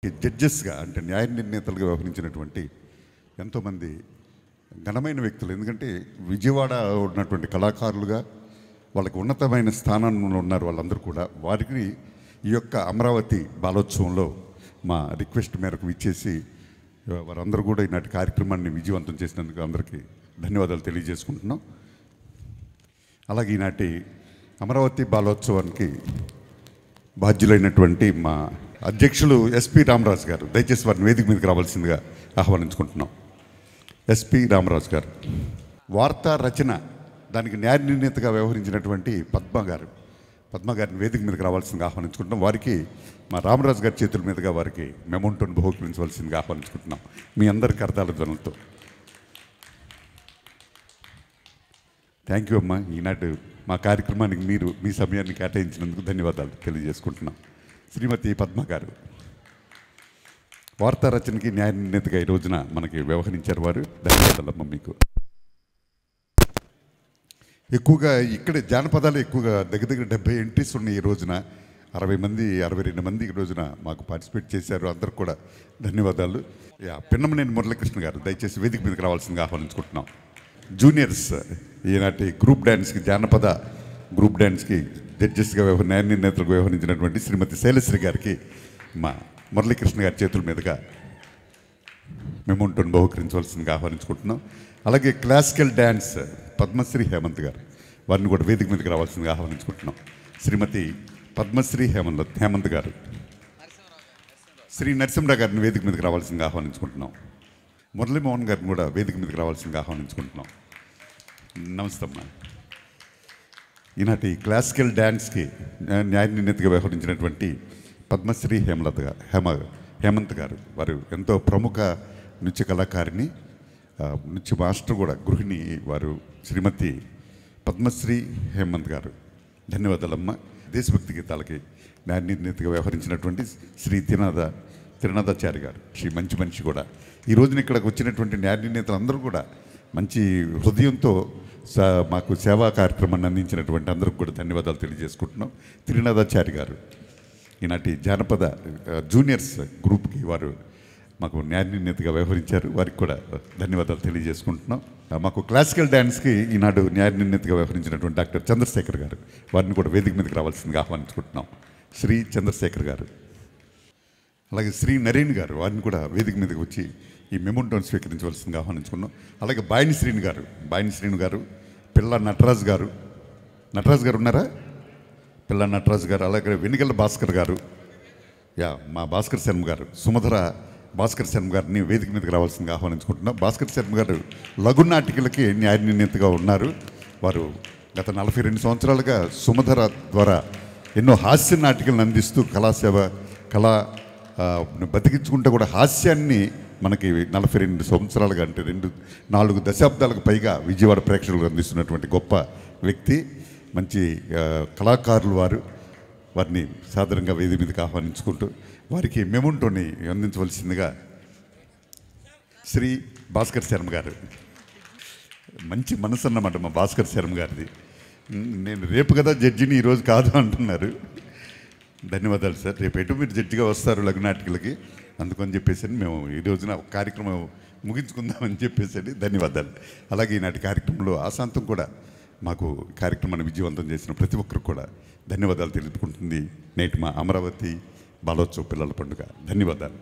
జడ్జెస్గా అంటే న్యాయ నిర్ణేతలుగా వ్యవహరించినటువంటి ఎంతోమంది ఘనమైన వ్యక్తులు. ఎందుకంటే విజయవాడ ఉన్నటువంటి కళాకారులుగా వాళ్ళకి ఉన్నతమైన స్థానంలో ఉన్నారు వాళ్ళందరూ కూడా. వారికి ఈ యొక్క అమరావతి బాలోత్సవంలో మా రిక్వెస్ట్ మేరకు ఇచ్చేసి వారందరూ కూడా ఈనాటి కార్యక్రమాన్ని విజయవంతం చేసినందుకు అందరికీ ధన్యవాదాలు తెలియజేసుకుంటున్నాం. అలాగే ఈనాటి అమరావతి బాలోత్సవానికి బాధ్యులైనటువంటి మా అధ్యక్షులు ఎస్పి రామరాజు గారు, దయచేసి వారిని వేదిక మీదకి రావాల్సిందిగా ఆహ్వానించుకుంటున్నాం. ఎస్పి రామరాజు గారు. వార్తా రచన దానికి న్యాయ నిర్ణేతగా వ్యవహరించినటువంటి పద్మ గారిని వేదిక మీదకి రావాల్సిందిగా ఆహ్వానించుకుంటున్నాం. వారికి మా రామరాజు గారి చేతుల మీదుగా వారికి మెమోంటోను బహుకరించవలసిందిగా ఆహ్వానించుకుంటున్నాం మీ అందరి కరతాల ధ్వనులతో. థ్యాంక్ యూ అమ్మా. ఈనాటి మా కార్యక్రమానికి మీరు మీ సమయాన్ని కేటాయించినందుకు ధన్యవాదాలు తెలియజేసుకుంటున్నాం. శ్రీమతి పద్మ గారు వార్తా రచనకి న్యాయ నిర్ణేతగా ఈ రోజున మనకి వ్యవహరించారు. వారు ధన్యవాదాలమ్మ మీకు. ఎక్కువగా ఇక్కడే జానపదాలు ఎక్కువగా దగ్గర 70 ఎంట్రీస్ ఉన్నాయి. ఈ రోజున 62 మంది ఈ రోజున మాకు పార్టిసిపేట్ చేశారు. అందరికి కూడా ధన్యవాదాలు. పిన్నమనేని మురళీకృష్ణ గారు దయచేసి వేదిక మీదకి రావాల్సిందిగా ఆహ్వానించుకుంటున్నాం. జూనియర్స్ ఈనాటి గ్రూప్ డ్యాన్స్కి, జానపద గ్రూప్ డ్యాన్స్కి జడ్జెస్గా న్యాయ నిర్ణేతలకు వ్యవహరించినటువంటి శ్రీమతి శైలశ్రీ గారికి మా మురళీకృష్ణ గారి చేతుల మీదుగా మెమోంటోను బహుకరించవలసిందిగా ఆహ్వానించుకుంటున్నాం. అలాగే క్లాసికల్ డ్యాన్స్ పద్మశ్రీ హేమంత్ గారు, వారిని కూడా వేదిక మీదకి రావాల్సిందిగా ఆహ్వానించుకుంటున్నాం. శ్రీమతి పద్మశ్రీ హేమంత్ గారు, శ్రీ నరసింహరావు గారిని వేదిక మీదకి రావాల్సిందిగా ఆహ్వానించుకుంటున్నాం. మురళీమోహన్ గారిని కూడా వేదిక మీదకి రావాల్సిందిగా ఆహ్వానించుకుంటున్నాం. నమస్తే అమ్మా. ఈనాటి క్లాసికల్ డ్యాన్స్కి న్యాయ నిర్ణేతగా వ్యవహరించినటువంటి పద్మశ్రీ హేమంత్ గారు, వారు ఎంతో ప్రముఖ నృత్య కళాకారిణి, నృత్య మాస్టర్ కూడా, గృహిణి. వారు శ్రీమతి పద్మశ్రీ హేమంత్ గారు. ధన్యవాదాలమ్మ. దేశభక్తి గీతాలకి న్యాయ నిర్ణేతగా వ్యవహరించినటువంటి శ్రీ తిరునాథాచారి గారు, శ్రీ మంచి మనిషి కూడా. ఈ రోజున ఇక్కడికి వచ్చినటువంటి న్యాయ నిర్ణేతలు అందరూ కూడా మంచి హృదయంతో మాకు సేవా కార్యక్రమాన్ని అందించినటువంటి అందరికి కూడా ధన్యవాదాలు తెలియజేసుకుంటున్నాం. తిరునాథాచారి గారు ఈనాటి జానపద జూనియర్స్ గ్రూప్కి వారు మాకు న్యాయ నిర్ణేతగా వ్యవహరించారు. వారికి కూడా ధన్యవాదాలు తెలియజేసుకుంటున్నాం. మాకు క్లాసికల్ డ్యాన్స్కి ఈనాడు న్యాయ నిర్ణేతగా వ్యవహరించినటువంటి డాక్టర్ చంద్రశేఖర్ గారు, వారిని కూడా వేదిక మీదకి రావాల్సిందిగా ఆహ్వానించుకుంటున్నాం. శ్రీ చంద్రశేఖర్ గారు. అలాగే శ్రీ నరేన్ గారు, వారిని కూడా వేదిక మీదకి వచ్చి ఈ మెమోంటోను స్వీకరించవలసిందిగా ఆహ్వానించుకున్నాం. అలాగే బాయిని శ్రీను గారు, పిల్ల నటరాజు గారు ఉన్నారా? పిల్ల నటరాజు గారు. అలాగే వెనిగల్ల భాస్కర్ గారు, మా భాస్కర్ శర్మ గారు, సుమధుర భాస్కర్ శర్మ గారిని వేదిక మీదకి రావాల్సిందిగా ఆహ్వానించుకుంటున్నాం. భాస్కర్ శర్మ గారు లఘు నాటికలకి న్యాయ నిర్ణేతగా ఉన్నారు. వారు గత 42 సంవత్సరాలుగా సుమధుర ద్వారా ఎన్నో హాస్య నాటికలను అందిస్తూ బతికించుకుంటే కూడా హాస్యాన్ని మనకి 42 సంవత్సరాలుగా, అంటే 4 దశాబ్దాలకు పైగా విజయవాడ ప్రేక్షకులకు అందిస్తున్నటువంటి గొప్ప వ్యక్తి, మంచి కళాకారులు వారిని సాధారణంగా వేదిక మీదకి ఆహ్వానించుకుంటూ వారికి మెమోంటోని అందించవలసిందిగా శ్రీ భాస్కర్ శర్మ గారు. మంచి మనసు అన్నమాట మా భాస్కర్ శర్మ గారిది. నేను రేపు కదా జడ్జిని, ఈరోజు కాదు అంటున్నారు. ధన్యవాదాలు సార్. రేపు ఎటు మీరు జడ్జిగా వస్తారు లఘునాటికలకి, అందుకని చెప్పేసి మేము ఈ రోజున కార్యక్రమం ముగించుకుందామని చెప్పేసి ధన్యవాదాలు. అలాగే ఈనాటి కార్యక్రమంలో ఆశాంతం కూడా మాకు కార్యక్రమాన్ని విజయవంతం చేసిన ప్రతి ఒక్కరు కూడా ధన్యవాదాలు తెలుపుకుంటుంది నేటి మా అమరావతి బాలోత్సవ పిల్లల పండుగ. ధన్యవాదాలు.